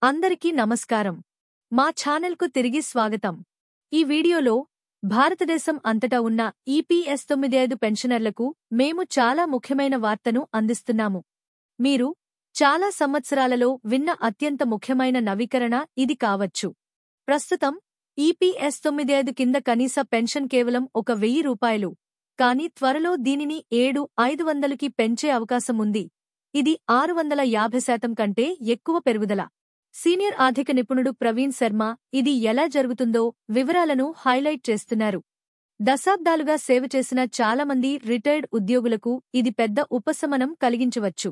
అందరికీ నమస్కారం. మా ఛానల్కు తిరిగి స్వాగతం. ఈ వీడియోలో భారతదేశం అంతటా ఉన్న ఈపీఎస్ 95 పెన్షనర్లకు మేము చాలా ముఖ్యమైన వార్తను అందిస్తున్నాము. మీరు చాలా సంవత్సరాలలో విన్న అత్యంత ముఖ్యమైన నవీకరణ ఇది కావచ్చు. ప్రస్తుతం ఈపీఎస్ 95 కింద కనీస పెన్షన్ కేవలం 1,000 రూపాయలు. కానీ త్వరలో దీనిని 7,500కి పెంచే అవకాశం ఉంది. ఇది 650% కంటే ఎక్కువ పెరుగుదల. సీనియర్ ఆర్థిక నిపుణుడు ప్రవీణ్ శర్మ ఇది ఎలా జరుగుతుందో వివరాలను హైలైట్ చేస్తున్నారు. దశాబ్దాలుగా సేవ చేసిన చాలామంది రిటైర్డ్ ఉద్యోగులకు ఇది పెద్ద ఉపశమనం కలిగించవచ్చు.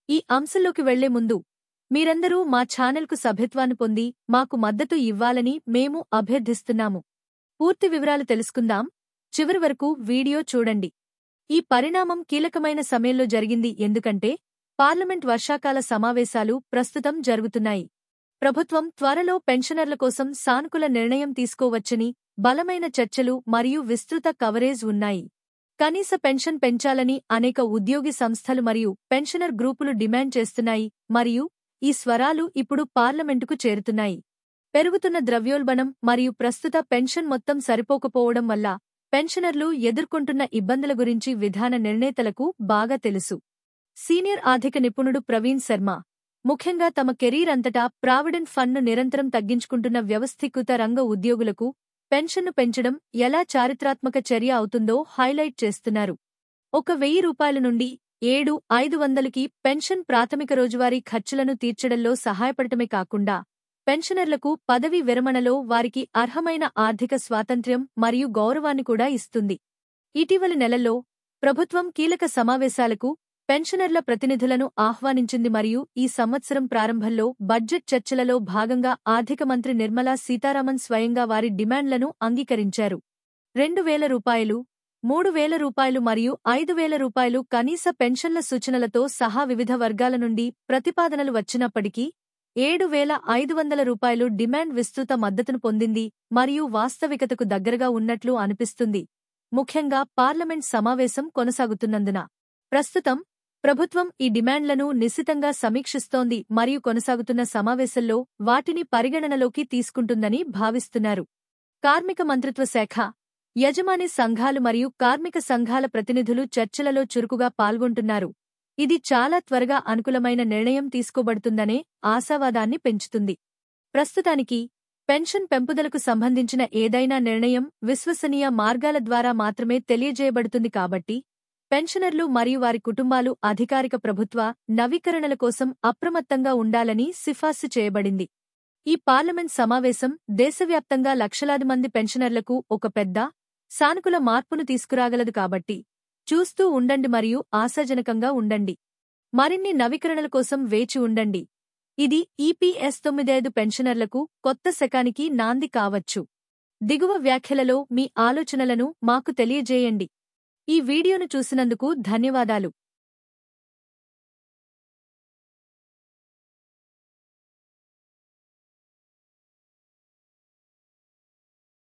ఈ అంశంలోకి వెళ్లే ముందు మీరందరూ మా ఛానల్కు సభ్యత్వాన్ని పొంది మాకు మద్దతు ఇవ్వాలని మేము అభ్యర్థిస్తున్నాము. పూర్తి వివరాలు తెలుసుకుందాం. చివరి వరకు వీడియో చూడండి. ఈ పరిణామం కీలకమైన సమయంలో జరిగింది ఎందుకంటే పార్లమెంట్ వర్షాకాల సమావేశాలు ప్రస్తుతం జరుగుతున్నాయి. ప్రభుత్వం త్వరలో పెన్షనర్ల కోసం సానుకూల నిర్ణయం తీసుకోవచ్చని బలమైన చర్చలు మరియు విస్తృత కవరేజ్ ఉన్నాయి. కనీస పెన్షన్ పెంచాలని అనేక ఉద్యోగి సంస్థలు మరియు పెన్షనర్ గ్రూపులు డిమాండ్ చేస్తున్నాయి మరియు ఈ స్వరాలు ఇప్పుడు పార్లమెంటుకు చేరుతున్నాయి. పెరుగుతున్న ద్రవ్యోల్బణం మరియు ప్రస్తుత పెన్షన్ మొత్తం సరిపోకపోవడం వల్ల పెన్షనర్లు ఎదుర్కొంటున్న ఇబ్బందుల గురించి విధాన నిర్ణేతలకు బాగా తెలుసు. సీనియర్ ఆర్థిక నిపుణుడు ప్రవీణ్ శర్మ ముఖ్యంగా తమ కెరీర్ అంతటా ప్రావిడెంట్ ఫండ్ను నిరంతరం తగ్గించుకుంటున్న వ్యవస్థీకృత రంగ ఉద్యోగులకు పెన్షన్ను పెంచడం ఎలా చారిత్రాత్మక చర్య అవుతుందో హైలైట్ చేస్తున్నారు. 1,000 రూపాయల నుండి 7,500కి పెన్షన్ ప్రాథమిక రోజువారీ ఖర్చులను తీర్చడంలో సహాయపడటమే కాకుండా పెన్షనర్లకు పదవీ విరమణలో వారికి అర్హమైన ఆర్థిక స్వాతంత్ర్యం మరియు గౌరవాన్ని కూడా ఇస్తుంది. ఇటీవలి నెలల్లో ప్రభుత్వం కీలక సమావేశాలకు పెన్షనర్ల ప్రతినిధులను ఆహ్వానించింది మరియు ఈ సంవత్సరం ప్రారంభంలో బడ్జెట్ చర్చలలో భాగంగా ఆర్థిక మంత్రి నిర్మలా సీతారామన్ స్వయంగా వారి డిమాండ్లను అంగీకరించారు. 2,000 రూపాయలు, 3,000 రూపాయలు మరియు 5,000 రూపాయలు కనీస పెన్షన్ల సూచనలతో సహా వివిధ వర్గాల నుండి ప్రతిపాదనలు వచ్చినప్పటికీ 7,500 రూపాయలు డిమాండ్ విస్తృత మద్దతును పొందింది మరియు వాస్తవికతకు దగ్గరగా ఉన్నట్లు అనిపిస్తుంది, ముఖ్యంగా పార్లమెంట్ సమావేశం కొనసాగుతున్నందున. ప్రస్తుతం ప్రభుత్వం ఈ డిమాండ్లను నిశితంగా సమీక్షిస్తోంది మరియు కొనసాగుతున్న సమావేశంలో వాటిని పరిగణనలోకి తీసుకుంటుందని భావిస్తున్నారు. కార్మిక మంత్రిత్వ శాఖ, యజమాని సంఘాలు మరియు కార్మిక సంఘాల ప్రతినిధులు చర్చలలో చురుకుగా పాల్గొంటున్నారు. ఇది చాలా త్వరగా అనుకూలమైన నిర్ణయం తీసుకోబడుతుందనే ఆశావాదాన్ని పెంచుతుంది. ప్రస్తుతానికి పెన్షన్ పెంపుదలకు సంబంధించిన ఏదైనా నిర్ణయం విశ్వసనీయ మార్గాల ద్వారా మాత్రమే తెలియజేయబడుతుంది కాబట్టి పెన్షనర్లు మరియు వారి కుటుంబాలు అధికారిక ప్రభుత్వ నవీకరణల కోసం అప్రమత్తంగా ఉండాలని సిఫార్సు చేయబడింది. ఈ పార్లమెంట్ సమావేశం దేశవ్యాప్తంగా లక్షలాది మంది పెన్షనర్లకు ఒక పెద్ద, సానుకూల మార్పును తీసుకురాగలదు కాబట్టి చూస్తూ ఉండండి మరియు ఆశాజనకంగా ఉండండి. మరిన్ని నవీకరణల కోసం వేచి ఉండండి. ఇది ఈపీఎస్ 95 పెన్షనర్లకు కొత్త శకానికి నాంది కావచ్చు. దిగువ వ్యాఖ్యలలో మీ ఆలోచనలను మాకు తెలియజేయండి. ఈ వీడియోను చూసినందుకు ధన్యవాదాలు.